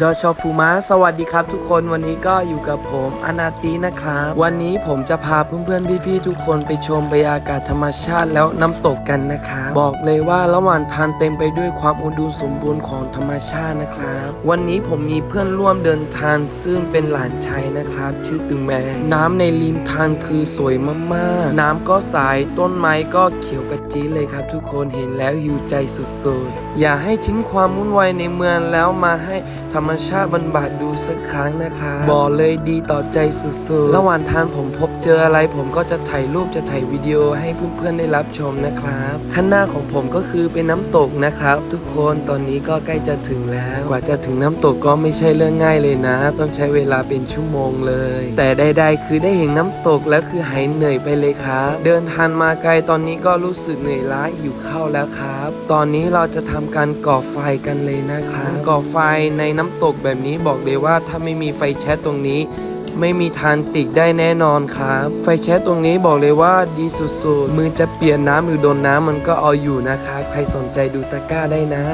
ดอชอภูมะสวัสดีครับทุกคนวันนี้ก็อยู่กับผมอนาตีนะครับวันนี้ผมจะพาเพื่อนๆพี่ๆทุกคนไปชมบรรยากาศธรรมชาติแล้วน้ำตกกันนะครับบอกเลยว่าระหว่างทางเต็มไปด้วยความอุดมสมบูรณ์ของธรรมชาตินะครับวันนี้ผมมีเพื่อนร่วมเดินทางซึ่งเป็นหลานชายนะครับชื่อตึงแมน้ำในริมทางคือสวยมากๆน้ำก็ใสต้นไม้ก็เขียวกระจี๊ดเลยครับทุกคนเห็นแล้วหิวใจสุดๆอย่าให้ทิ้งความวุ่นวายในเมืองแล้วมาให้ธรรมชาติบรรบาดดูสักครั้งนะครับบอกเลยดีต่อใจสุดๆระหว่างทางผมพบเจออะไรผมก็จะถ่ายรูปจะถ่ายวิดีโอให้เพื่อนๆได้รับชมนะครับข้างหน้าของผมก็คือเป็นน้ำตกนะครับทุกคนตอนนี้ก็ใกล้จะถึงแล้วกว่าจะถึงน้ำตกก็ไม่ใช่เรื่องง่ายเลยนะต้องใช้เวลาเป็นชั่วโมงเลยแต่ใดๆคือได้เห็นน้ำตกแล้วคือหายเหนื่อยไปเลยครับเดินทางมาไกลตอนนี้ก็รู้สึกเหนื่อยล้าหิวข้าวแล้วครับตอนนี้เราจะทำการก่อไฟกันเลยนะครับก่อไฟในน้ำตกแบบนี้บอกเลยว่าถ้าไม่มีไฟแช็สตรงนี้ไม่มีทานติดได้แน่นอนครับไฟแช็สตรงนี้บอกเลยว่าดีสุดๆมือจะเปียกน้ำหรือโดนน้ำมันก็เอาอยู่นะครับใครสนใจดูตะกร้าได้นะ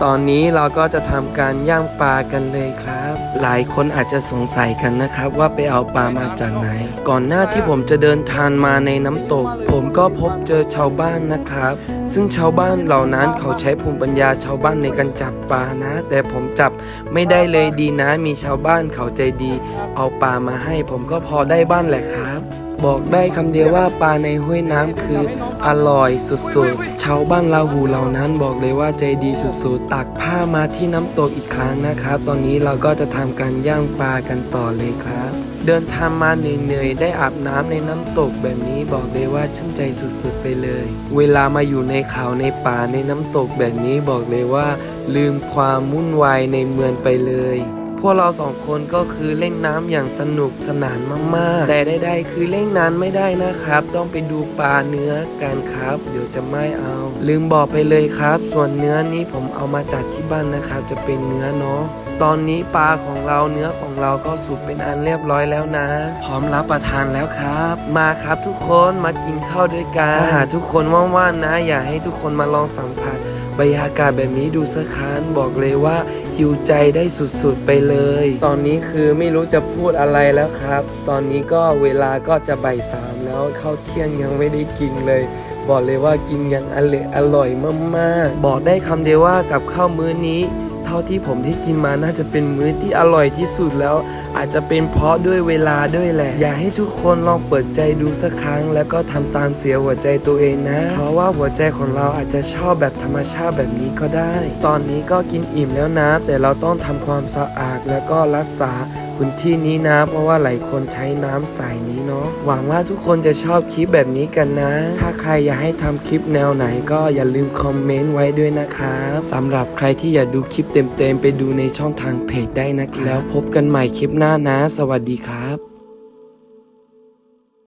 ตอนนี้เราก็จะทำการย่างปลากันเลยครับหลายคนอาจจะสงสัยกันนะครับว่าไปเอาปลามาจากไหนก่อนหน้าที่ผมจะเดินทางมาในน้ำตกผมก็พบเจอชาวบ้านนะครับซึ่งชาวบ้านเหล่านั้นเขาใช้ภูมิปัญญาชาวบ้านในการจับปลานะแต่ผมจับไม่ได้เลยดีนะมีชาวบ้านเขาใจดีเอาปลามาให้ผมก็พอได้บ้านแหละครับบอกได้คำเดียวว่าปลาในห้วยน้ำคืออร่อยสุดๆชาวบ้านลาหูเหล่านั้นบอกเลยว่าใจดีสุดๆตักผ้ามาที่น้ำตกอีกครั้งนะครับตอนนี้เราก็จะทำการย่างปลากันต่อเลยครับเดินทางมาเหนื่อยๆได้อาบน้ำในน้ำตกแบบนี้บอกเลยว่าชื่นใจสุดๆไปเลยเวลามาอยู่ในเขาในป่าในน้ำตกแบบนี้บอกเลยว่าลืมความวุ่นวายในเมืองไปเลยพวกเราสองคนก็คือเล่นน้ำอย่างสนุกสนานมากๆแต่ใดๆคือเล่นนานไม่ได้นะครับต้องไปดูปลาเนื้อกันครับเดี๋ยวจะไม่เอาลืมบอกไปเลยครับส่วนเนื้อนี้ผมเอามาจากที่บ้านนะครับจะเป็นเนื้อเนาะตอนนี้ปลาของเราเนื้อของเราก็สุกเป็นอันเรียบร้อยแล้วนะพร้อมรับประทานแล้วครับมาครับทุกคนมากินข้าวด้วยกันถ้าหากทุกคนว่างๆนะอยากให้ทุกคนมาลองสัมผัสบรรยากาศแบบนี้ดูสักครั้งบอกเลยว่าหิวใจได้สุดๆไปเลยตอนนี้คือไม่รู้จะพูดอะไรแล้วครับตอนนี้ก็เวลาก็จะบ่ายสามแล้วข้าวเที่ยงยังไม่ได้กินเลยบอกเลยว่ากินอย่างอร่อยมากๆบอกได้คำเดียวว่ากับข้าวมื้อนี้เท่าที่ผมที่กินมาน่าจะเป็นมื้อที่อร่อยที่สุดแล้วอาจจะเป็นเพราะด้วยเวลาด้วยแหละอยากให้ทุกคนลองเปิดใจดูสักครั้งแล้วก็ทำตามเสียหัวใจตัวเองนะเพราะว่าหัวใจของเราอาจจะชอบแบบธรรมชาติแบบนี้ก็ได้ตอนนี้ก็กินอิ่มแล้วนะแต่เราต้องทำความสะอาดแล้วก็รักษาพื้นที่นี้นะเพราะว่าหลายคนใช้น้ำใสนี้เนาะหวังว่าทุกคนจะชอบคลิปแบบนี้กันนะถ้าใครอยากให้ทำคลิปแนวไหนก็อย่าลืมคอมเมนต์ไว้ด้วยนะครับสำหรับใครที่อยากดูคลิปเต็มๆไปดูในช่องทางเพจได้นะครับแล้วพบกันใหม่คลิปหน้านะสวัสดีครับ